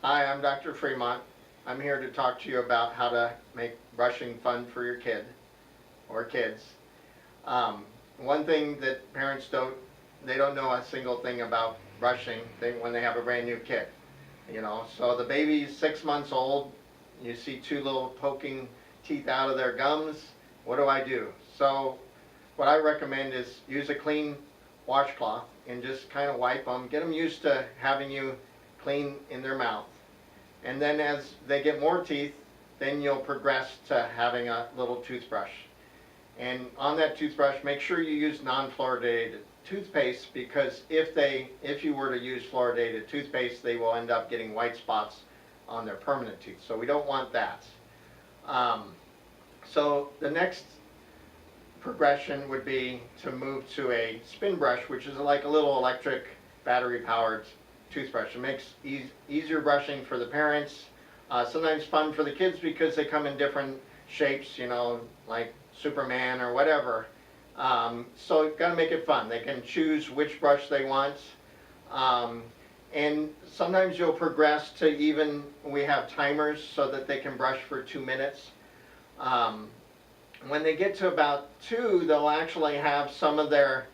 Hi, I'm Dr. Fremont. I'm here to talk to you about how to make brushing fun for your kid or kids. One thing that parents they don't know a single thing about brushing when they have a brand new kid. So the baby's 6 months old, you see two little poking teeth out of their gums. What do? So what I recommend is use a clean washcloth and just kind of wipe them, get them used to having you clean in their mouth. And then as they get more teeth, then you'll progress to having a little toothbrush. And on that toothbrush, make sure you use non-fluoridated toothpaste, because if you were to use fluoridated toothpaste, they will end up getting white spots on their permanent teeth. So we don't want that. So the next progression would be to move to a spin brush, which is like a little electric battery-powered toothbrush. It makes easier brushing for the parents. Sometimes fun for the kids because they come in different shapes, like Superman or whatever. So you've got to make it fun. They can choose which brush they want. And sometimes you'll progress to we have timers so that they can brush for 2 minutes. When they get to about 2, they'll actually have some of their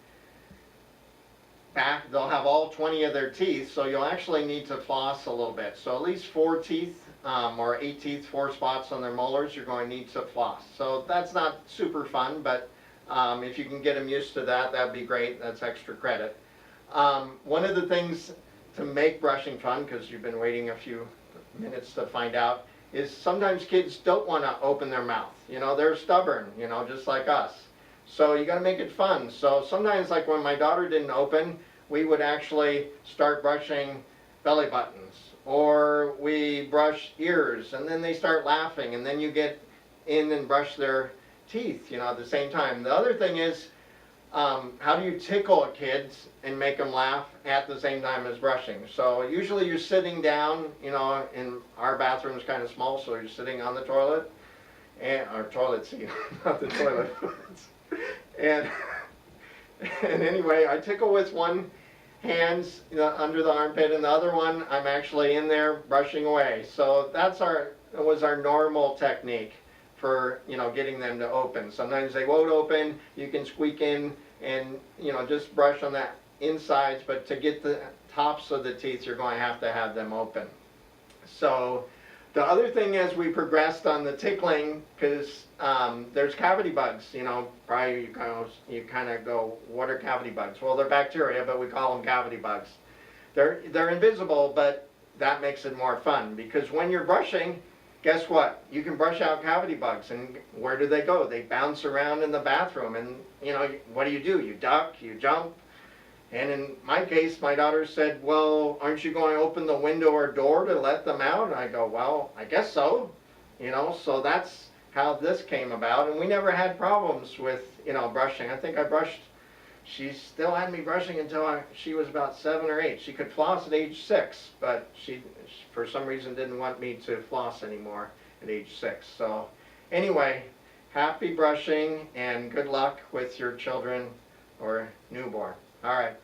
back, they'll have all 20 of their teeth, so you'll actually need to floss a little bit. So at least 4 teeth, or 8 teeth, 4 spots on their molars, you're going to need to floss. So that's not super fun, but if you can get them used to that, that'd be great. That's extra credit. One of the things to make brushing fun, because you've been waiting a few minutes to find out, is sometimes kids don't want to open their mouth. They're stubborn, just like us. So you got to make it fun. So sometimes, like when my daughter didn't open, we would actually start brushing belly buttons, or we brush ears, and then they start laughing, and then you get in and brush their teeth, at the same time. The other thing is, how do you tickle kids and make them laugh at the same time as brushing? So usually you're sitting down, in our bathroom is kind of small, so you're sitting on the toilet, or toilet seat, not the toilet. And anyway, I tickle with one hand under the armpit, and the other one I'm actually in there brushing away. So that was our normal technique for getting them to open. Sometimes they won't open. You can squeak in and just brush on the insides, but to get the tops of the teeth, you're going to have them open. So the other thing as we progressed on the tickling, because there's cavity bugs, probably you kind of go, what are cavity bugs? Well, they're bacteria, but we call them cavity bugs. They're invisible, but that makes it more fun, because when you're brushing, guess what? You can brush out cavity bugs, and where do they go? They bounce around in the bathroom, and what do? You duck, you jump. And in my case, my daughter said, well, aren't you going to open the window or door to let them out? And I go, well, I guess so. So that's how this came about. And we never had problems with, brushing. I think she still had me brushing until she was about 7 or 8. She could floss at age 6, but she, for some reason, didn't want me to floss anymore at age 6. So anyway, happy brushing and good luck with your children or newborn. All right.